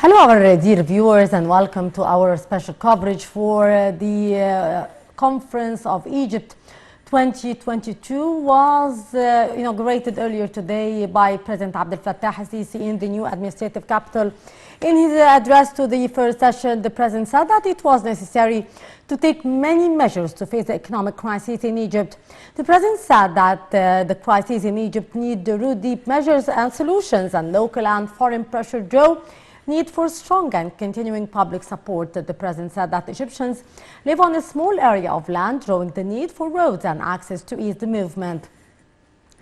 Hello, our dear viewers, and welcome to our special coverage for the Conference of Egypt 2022 was inaugurated earlier today by President Abdel al-Sisi in the new administrative capital. In his address to the first session, the President said that it was necessary to take many measures to face the economic crisis in Egypt. The President said that the crisis in Egypt needs root-deep measures and solutions, and local and foreign pressure drove need for strong and continuing public support. The President said that Egyptians live on a small area of land, drawing the need for roads and access to ease the movement.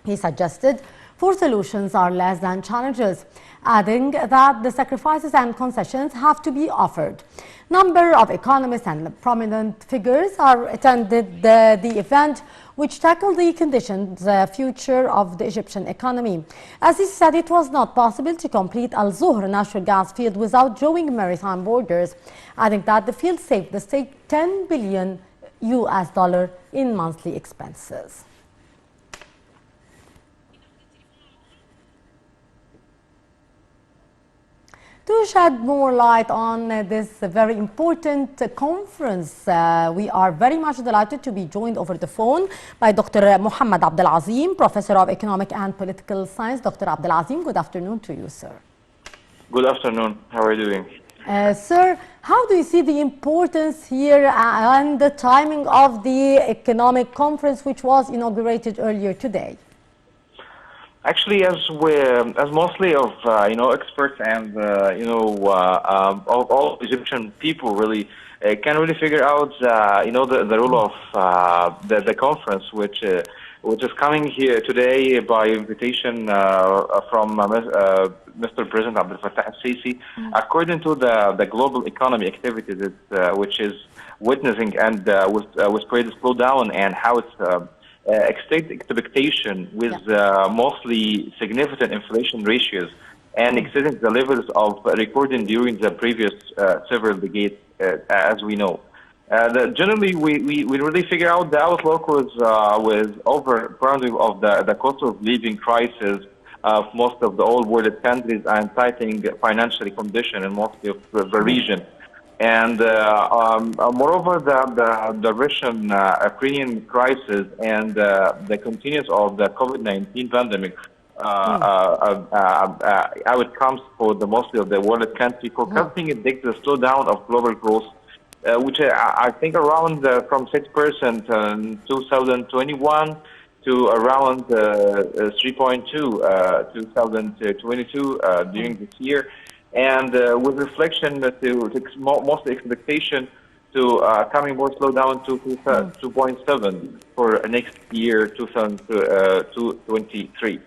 He suggested four solutions are less than challenges, adding that the sacrifices and concessions have to be offered. Number of economists and prominent figures are attended the event, which tackled the conditions, future of the Egyptian economy. As he said, it was not possible to complete Al-Zohr natural gas field without drawing maritime borders, adding that the field saved the state $10 billion in monthly expenses. To shed more light on this very important conference, we are very much delighted to be joined over the phone by Dr. Mohamed Abdel Azim, Professor of Economic and Political Science. Dr. Abdel Azim, good afternoon to you, sir. Good afternoon. How are you doing? Sir, how do you see the importance here and the timing of the economic conference which was inaugurated earlier today? Actually, as mostly of experts and all Egyptian people really can really figure out the role of the conference, which is coming here today by invitation from Mr. President Abdel al-Sisi. According to the global economy activities, which is witnessing and was pretty slow down, and how it's expectation with mostly significant inflation ratios and exceeding the levels of recording during the previous several decades, as we know. Generally, we really figure out the outlook was overcrowding of the cost of living crisis of most of the old world countries and tightening financial condition in most of the region. And moreover, the Russian-Ukrainian crisis and the continuance of the COVID-19 pandemic outcomes for the mostly of the world country, forecasting indicates a slowdown of global growth, which I think around from 6% in 2021 to around 3.2 2022 during this year. And with reflection to mostly expectation to coming more slow down to 2.7 for next year, 2023.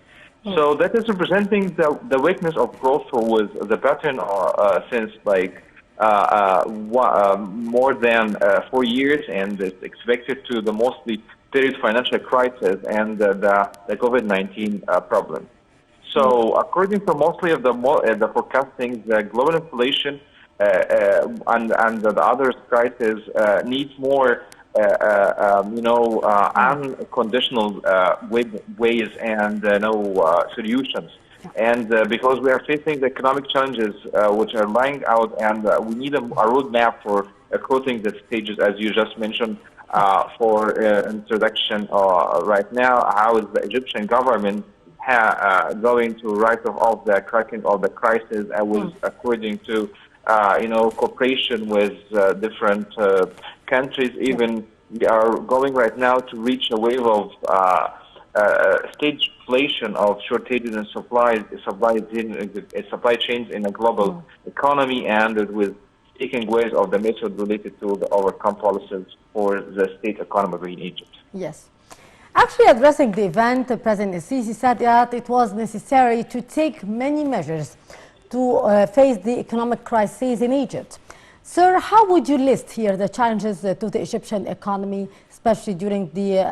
So that is representing the weakness of growth with the pattern since like more than 4 years, and it's expected to the mostly serious financial crisis and the COVID-19 problem. So, according to mostly of the forecasting, the global inflation and the other crises needs more, unconditional ways and solutions. And because we are facing the economic challenges which are lying out, and we need a roadmap for crossing the stages, as you just mentioned, for introduction right now. How is the Egyptian government going to write off the cracking of the crisis, and was according to cooperation with different countries. Even we are going right now to reach a wave of stagflation of shortages in supply chains in a global economy, and with taking ways of the method related to the overcome policies for the state economy in Egypt. Yes. Actually, addressing the event, President al-Sisi said that it was necessary to take many measures to face the economic crisis in Egypt. Sir, how would you list here the challenges to the Egyptian economy, especially during the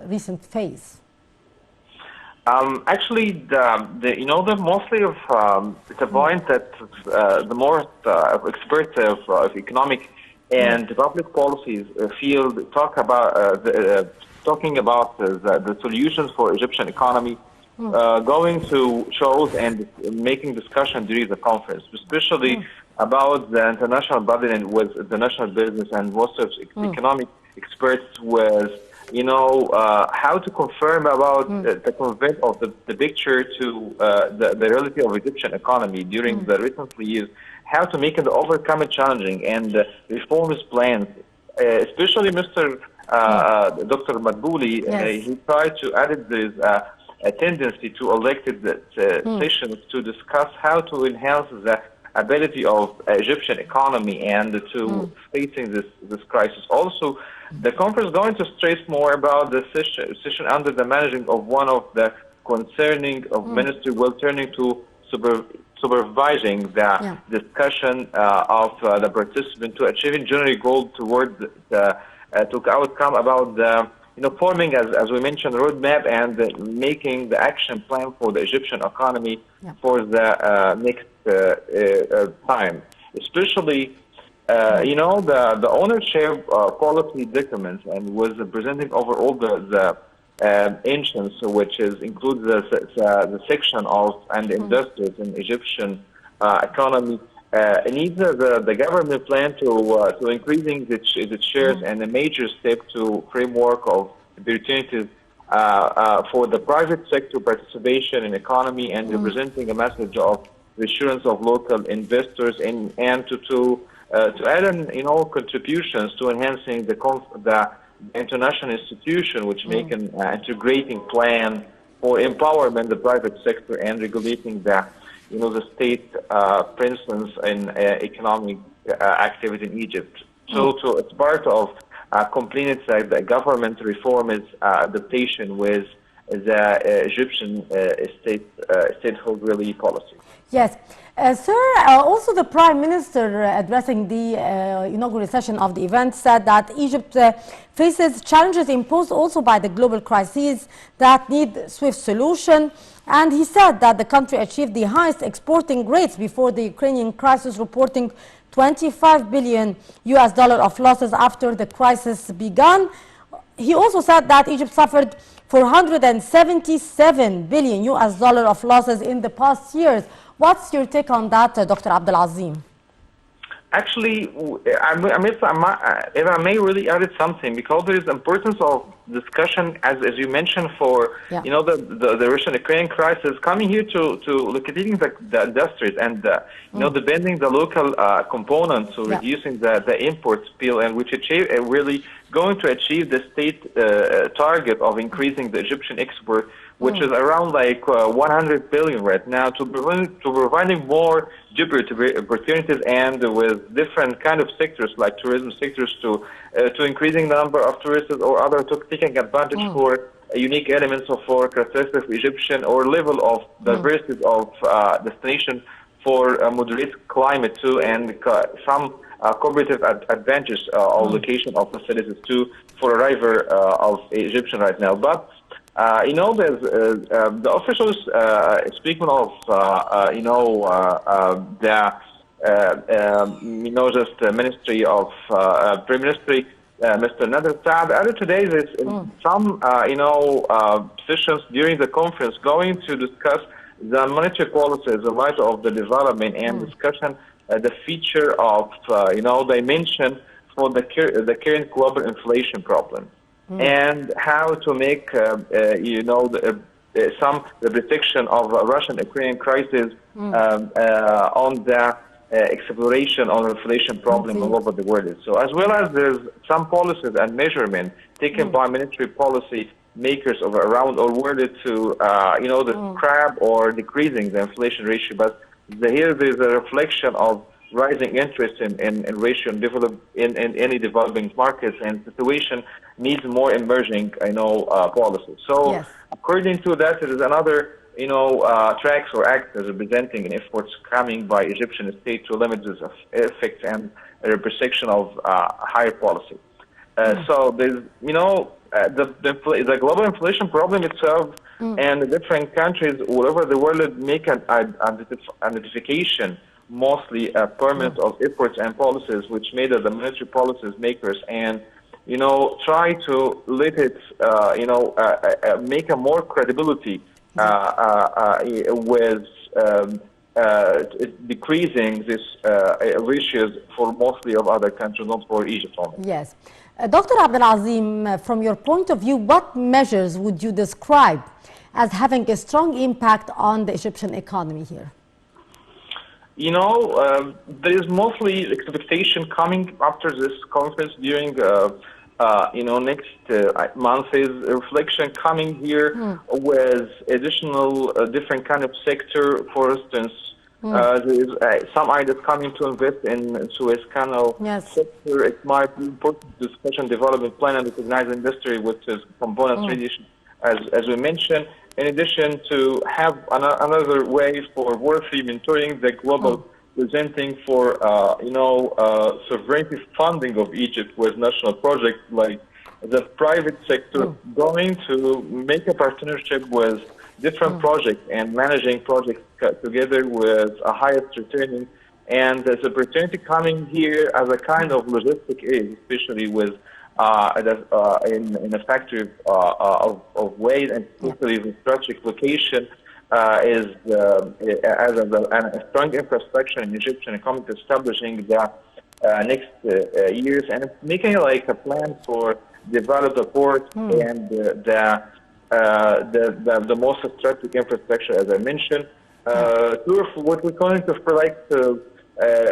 recent phase? Actually, the mostly of the point that the more experts of economic and public policies field talking about the solutions for Egyptian economy going to shows and making discussion during the conference, especially about the international body and with the national business and most of economic experts was, how to confirm about the convert of the picture to the reality of Egyptian economy during the recent years, how to make it overcome it challenging and reforms plans, especially Mr. Dr. Madbouli, he tried to add this a tendency to elected sessions to discuss how to enhance the ability of Egyptian economy and to facing this crisis. Also, the conference is going to stress more about the session under the managing of one of the concerning of ministry will turning to supervising the discussion of the participant to achieving general goal toward the to outcome about the forming, as we mentioned, roadmap and making the action plan for the Egyptian economy for the next time. Especially, the ownership policy documents and was presenting over all the ancients, which includes the section of and industries in Egyptian economy. Needs the government plan to increasing the shares and a major step to framework of opportunities for the private sector participation in economy and representing a message of reassurance of local investors and to add in contributions to enhancing the international institution which make an integrating plan for empowering the private sector and regulating the state presence in economic activity in Egypt. So it's part of completing the government reform is adaptation with the Egyptian statehood relief policy. Yes. Sir, also the Prime Minister addressing the inaugural session of the event said that Egypt faces challenges imposed also by the global crises that need swift solution. And he said that the country achieved the highest exporting rates before the Ukrainian crisis, reporting $25 billion of losses after the crisis began. He also said that Egypt suffered $477 billion of losses in the past years. What's your take on that, Dr. Abdel Azim? Actually, if I may really add something, because there is importance of discussion, as you mentioned, for the Russian-Ukrainian crisis, coming here to locating the industries and depending the local components, so reducing the import bill, and which achieve really going to achieve the state target of increasing the Egyptian export, which is around like 100 billion right now, to providing more job opportunities and with different kind of sectors like tourism sectors to increasing the number of tourists or other to taking advantage for unique elements of for characteristics of Egyptian or level of diversity of destination for moderate climate too and some cooperative advantages or location of facilities too for arrival of Egyptian right now. But there's the officials speaking of just the Ministry of Prime Ministry, Mr. Nader Saad, added today that some sessions during the conference going to discuss the monetary policies, the right of the development and discussion the feature of dimension for the current global inflation problem. And how to make, the protection of Russian-Ukrainian crisis on the exploration on inflation problem all over the world. So as well as there's some policies and measurement taken by military policy makers of around or world to, the scrap or decreasing the inflation ratio. But here there's a reflection of rising interest in ratio in any developing markets, and situation needs more emerging, policies. So according to that, there is another, tracks or acts representing in efforts coming by Egyptian state to limit this effects and representation of higher policy. So there's, the global inflation problem itself and the different countries all over the world make an identification mostly permanent of efforts and policies which made the military policies makers and try to let it make a more credibility with decreasing these ratios for mostly of other countries, not for Egypt only. Yes. Dr. Abdel Azim, from your point of view, what measures would you describe as having a strong impact on the Egyptian economy here? You know, there is mostly expectation coming after this conference during, you know, next month is reflection coming here with additional different kind of sector. For instance, there is some ideas coming to invest in Suez Canal sector. It might be important discussion development plan and recognized industry, which is components radiation, as we mentioned. In addition to have another way for worthy mentoring the global presenting for, you know, sovereignty funding of Egypt with national projects like the private sector going to make a partnership with different projects and managing projects together with a highest returning. And there's opportunity coming here as a kind of logistic aid, especially with in a factory of weight, and especially the strategic location is as a strong infrastructure in Egyptian economy, establishing the next years, and it's making like a plan for develop the port and the most strategic infrastructure, as I mentioned. What we're going to select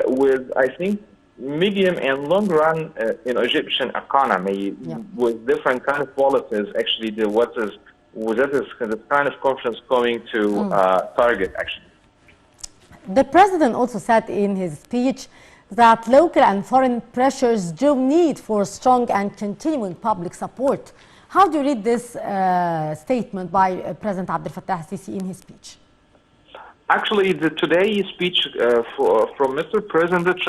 with, I think, medium and long run in Egyptian economy with different kind of policies. Actually, this kind of conference going to target actually. The president also said in his speech that local and foreign pressures do need for strong and continuing public support. How do you read this statement by President Abdel Fattah al-Sisi in his speech? Actually, today's speech from Mr. President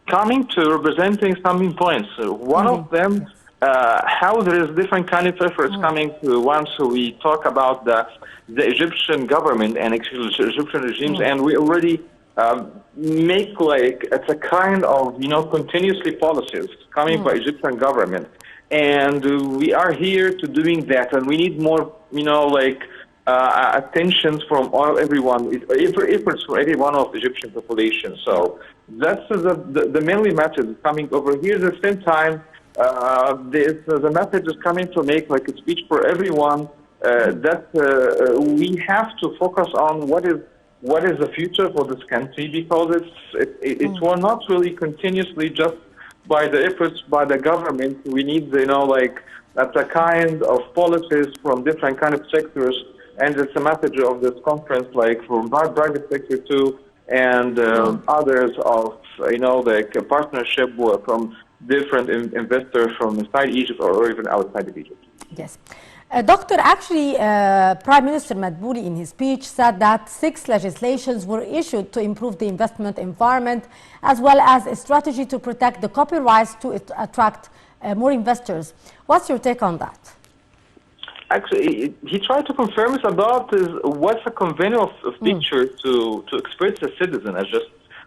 coming to representing some points. One of them, how there is different kind of efforts coming to once we talk about the Egyptian government and Egyptian regimes, and we already make like it's a kind of, you know, continuously policies coming by Egyptian government, and we are here to doing that, and we need more, you know, like attentions from everyone, efforts for every one of the Egyptian population. So that's the mainly message coming over here. At the same time, the message is coming to make like a speech for everyone that we have to focus on what is the future for this country, because it will not really continuously just by the efforts by the government. We need, you know, like that's a kind of policies from different kind of sectors. And it's a message of this conference, like from private sector too, and others of, you know, like a partnership from different investors from inside Egypt or even outside of Egypt. Yes. Doctor, actually, Prime Minister Madbouli in his speech said that 6 legislations were issued to improve the investment environment, as well as a strategy to protect the copyrights to attract more investors. What's your take on that? Actually, he tried to confirm us about what's a convenient feature to express the citizen as just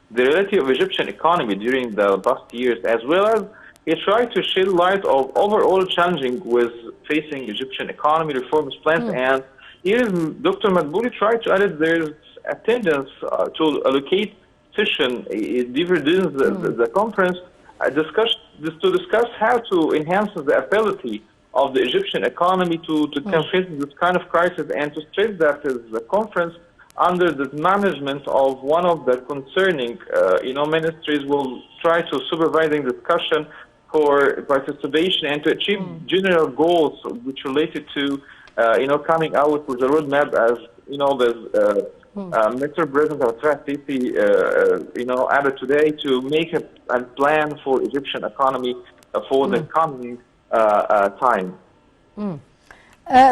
the reality of Egyptian economy during the past years, as well as he tried to shed light of overall challenging with facing Egyptian economy reforms plans. And here Dr. Madbouli tried to add there's attendance to allocate session dividends the conference to discuss how to enhance the ability of the Egyptian economy to confront this kind of crisis, and to stress that the conference under the management of one of the concerning you know, ministries will try to supervising discussion for participation and to achieve general goals which related to you know, coming out with a roadmap, as you know, the Mr. President al-Sisi you know, added today, to make a plan for Egyptian economy for the coming time.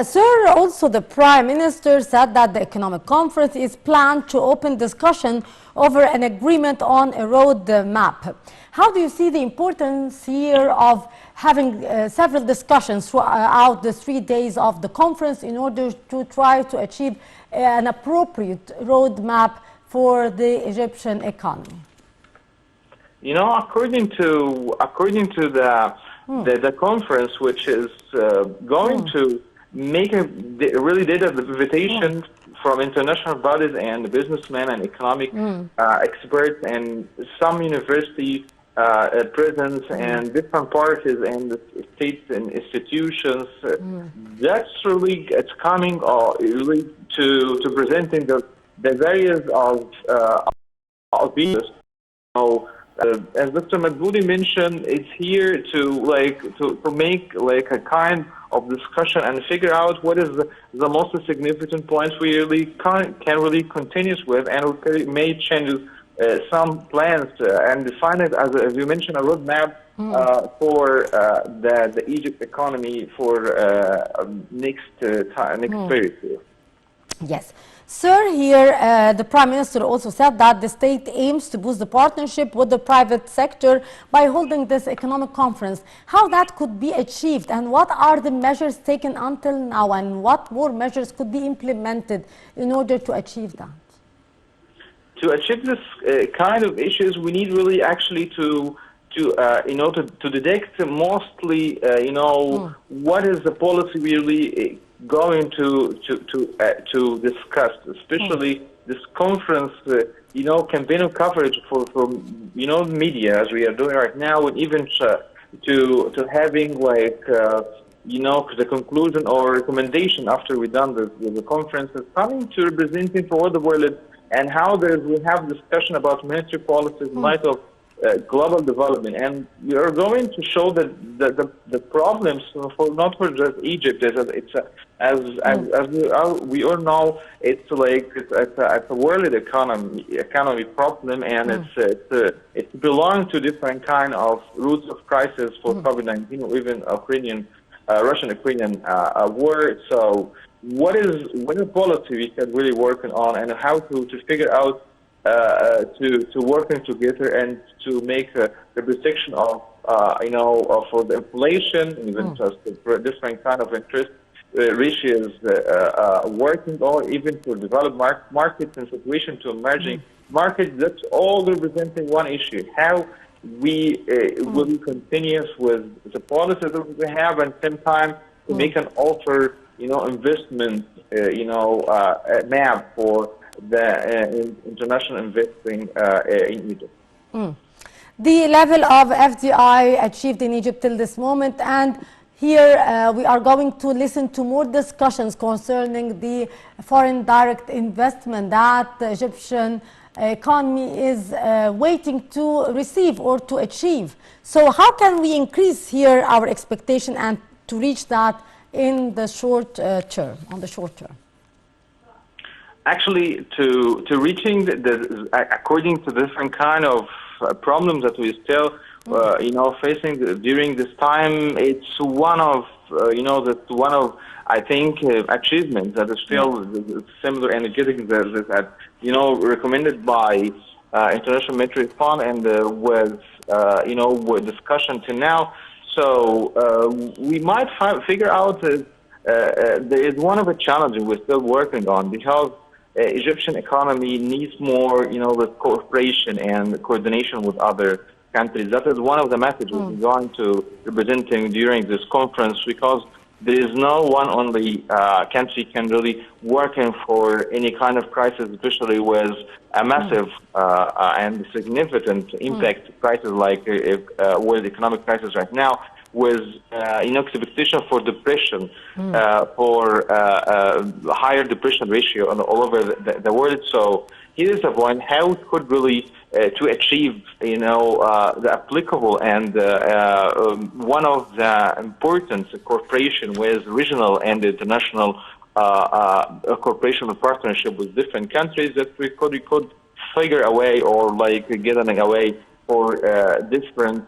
Sir, also the Prime Minister said that the economic conference is planned to open discussion over an agreement on a road map. How do you see the importance here of having several discussions throughout the 3 days of the conference in order to try to achieve an appropriate road map for the Egyptian economy? You know, according to the conference, which is going to they really did a invitation from international bodies and businessmen and economic experts and some university presence and different parties and the states and institutions. That's really, it's coming really to presenting the various of views. So, as Mr. Madbouli mentioned, it's here to make like a kind of discussion and figure out what is the most significant points we really can really continue with, and we may change some plans and define it as you mentioned, a roadmap for the Egypt economy for next period. Yes. Sir, here the Prime Minister also said that the state aims to boost the partnership with the private sector by holding this economic conference. How that could be achieved, and what are the measures taken until now, and what more measures could be implemented in order to achieve that? To achieve this kind of issues, we need really actually to detect mostly what is the policy we really going to discuss, especially this conference, campaign coverage for media as we are doing right now, and even to having like the conclusion or recommendation after we done the conference is coming to representing for all the world, and how we have discussion about monetary policies in light of global development, and we are going to show that the problems not for just Egypt is as we all know, it's a world economy problem, and it belongs to different kind of roots of crisis for COVID-19 or even Russian-Ukrainian war. So what is policy we can really working on, and how to figure out to working together and to make the protection of for the inflation, even just for different kind of interest ratios working, or even for developed markets and situation to emerging markets. That's all representing one issue: how we will continue with the policies that we have, and same time to make an offer, investment, map for the international investing in Egypt. The level of FDI achieved in Egypt till this moment, and here we are going to listen to more discussions concerning the foreign direct investment that the Egyptian economy is waiting to receive or to achieve. So how can we increase here our expectation and to reach that in the short term, on the short term? Actually, to reaching according to different kind of problems that we still, facing during this time, it's one of, I think, achievements that is still similar and getting that, recommended by International Monetary Fund and with discussion to now. So we might figure out that there is one of the challenges we're still working on, because Egyptian economy needs more, with cooperation and coordination with other countries. That is one of the messages we're going to representing during this conference, because there is no one only country can really work in for any kind of crisis, especially with a massive and significant impact crisis like world economic crisis right now, with expectation for depression, for higher depression ratio all over the world. So here is the point: how it could really to achieve, the applicable and one of the important cooperation with regional and international cooperation and partnership with different countries, that we could figure a way, or get a way for different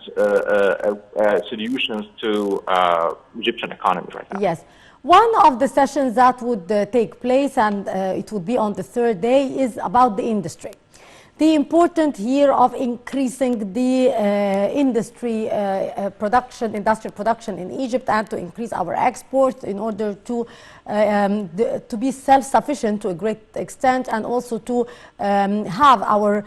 solutions to Egyptian economy right now. Yes. One of the sessions that would take place, and it would be on the third day, is about the industry. the importance here of increasing the industrial production in Egypt, and to increase our exports in order to be self-sufficient to a great extent, and also to have our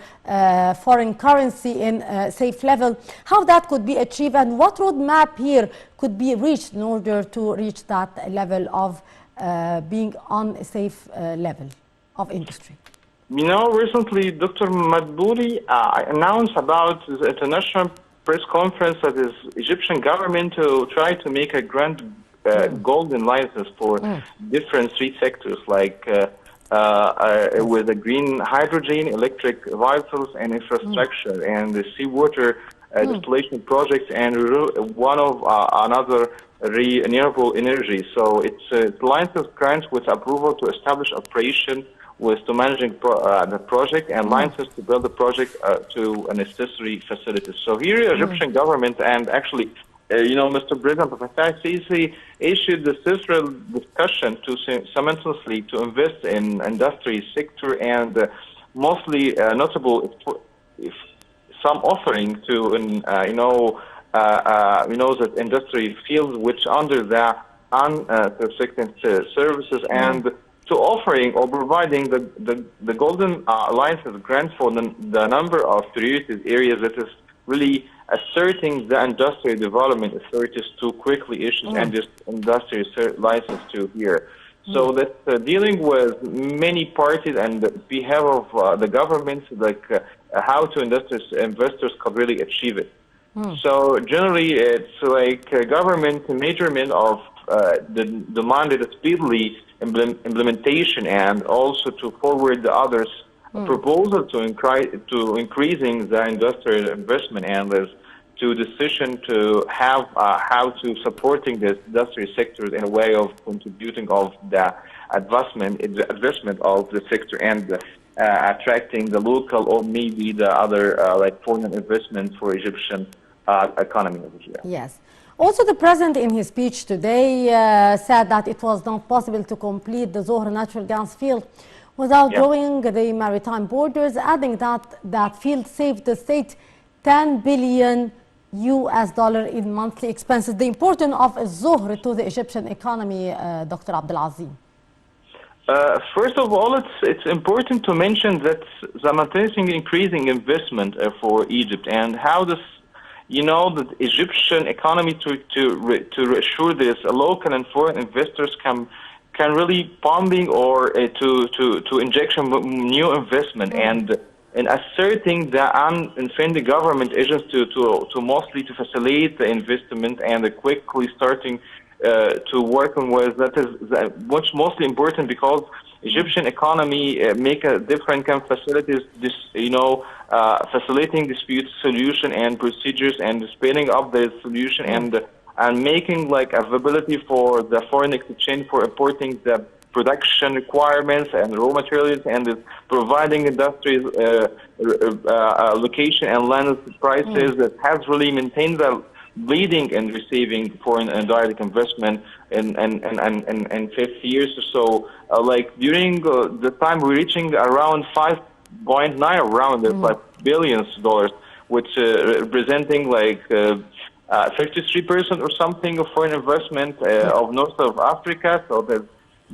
foreign currency in a safe level. How that could be achieved, and what roadmap here could be reached in order to reach that level of being on a safe level of industry? You know, recently Dr. Madbouli announced about the international press conference that is Egyptian government to try to make a grand golden license for different street sectors, like with the green hydrogen, electric vehicles, and infrastructure, and the seawater distillation projects, and one of another renewable energy. So it's license grants with approval to establish operation, with to managing the project, and license to build the project to a necessary facilities. So here, the Egyptian government, and actually, you know, Mr. President of Sisi issued the central discussion to simultaneously to invest in industry sector, and mostly notable if some offering to that industry fields which under the unrestricted services, and to offering or providing the golden license grant for the number of priority areas that is really asserting the industrial development authorities to quickly issue and this industrial license to here. So that's dealing with many parties and behalf of the government, like how to investors could really achieve it. So generally, it's like government measurement of the demanded speedily implementation, and also to forward the others proposal to increasing the industrial investment, and to decision to have how to supporting this industrial sector in a way of contributing of the investment of the sector, and attracting the local or maybe the other like foreign investment for Egyptian economy over here. Yes. Also, the president in his speech today said that it was not possible to complete the Zohr natural gas field without drawing the maritime borders, adding that that field saved the state $10 billion in monthly expenses. The importance of Zohr to the Egyptian economy, Dr. Abdel Azim. First of all, it's important to mention that simultaneously increasing investment for Egypt, and how this, you know, the Egyptian economy to assure this local and foreign investors can really pumping or to injection new investment, and asserting the unfunded government agents to mostly to facilitate the investment, and quickly starting to work on with that is what's mostly important, because Egyptian economy make a different kind of facilities, this, you know, facilitating dispute solution and procedures, and speeding up the solution, and making like availability for the foreign exchange for importing the production requirements and raw materials, and providing industries location and land prices that has really maintained the leading and receiving foreign and direct investment in 50 years or so. Like during the time we're reaching around 5.9 around $5 billion, which representing like 53% or something of foreign investment of North of Africa. So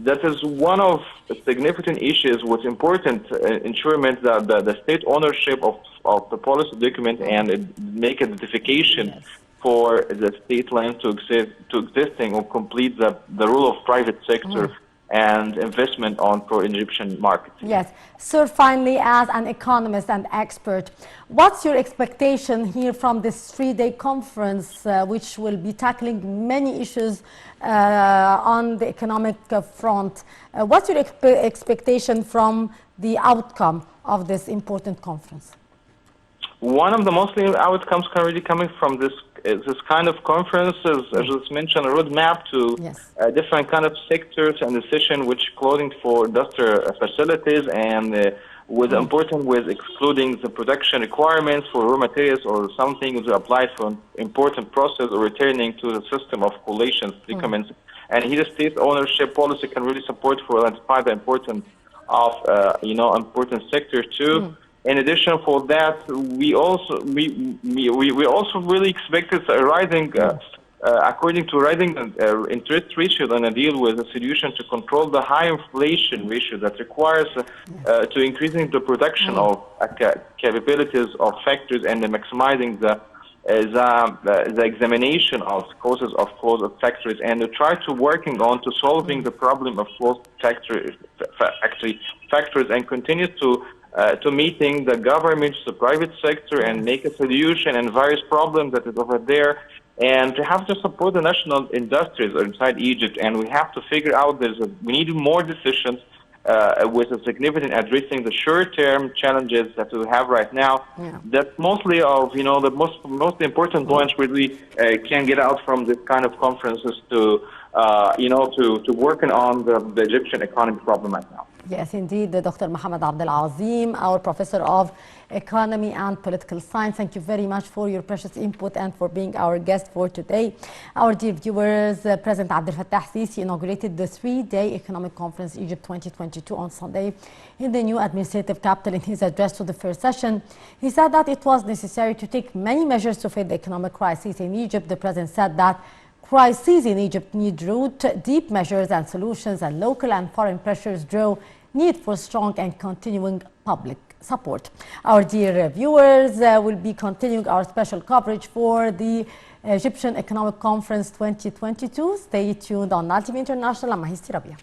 that is one of the significant issues. What's important ensuring that the state ownership of the policy document, and make a notification for the state land to existing or complete the role of private sector and investment for Egyptian markets. Yes. Sir, finally, as an economist and expert, what's your expectation here from this 3-day conference, which will be tackling many issues on the economic front? What's your expectation from the outcome of this important conference? One of the mostly outcomes currently coming from this kind of conferences, as just mentioned, a roadmap to different kind of sectors and decision which clothing for industrial facilities, and with important with excluding the production requirements for raw materials or something to apply for an important process, or returning to the system of collations documents. And here the state ownership policy can really support for identify the importance of important sector too. In addition, for that, we also really expected a rising, according to rising interest ratio, and a deal with a solution to control the high inflation ratio that requires to increasing the production of capabilities of factories and maximizing the examination of causes of factories, and to try to working on to solving the problem of closed factories and continue to meeting the government, the private sector, and make a solution and various problems that is over there, and to have to support the national industries inside Egypt. And we have to figure out we need more decisions with a significant addressing the short-term challenges that we have right now. That's mostly of the most important points really can get out from this kind of conferences to to working on the Egyptian economy problem right now. Yes, indeed, Dr. Mohamed Abdel, our professor of economy and political science. Thank you very much for your precious input and for being our guest for today. Our dear viewers, President Abdel Sisi inaugurated the 3-day economic conference Egypt 2022 on Sunday in the new administrative capital. In his address to the first session, he said that it was necessary to take many measures to fight the economic crisis in Egypt. The president said that crises in Egypt need root, deep measures and solutions, and local and foreign pressures draw need for strong and continuing public support. Our dear viewers, will be continuing our special coverage for the Egyptian Economic Conference 2022. Stay tuned on Nile TV International. I'm Mahis Tirabia.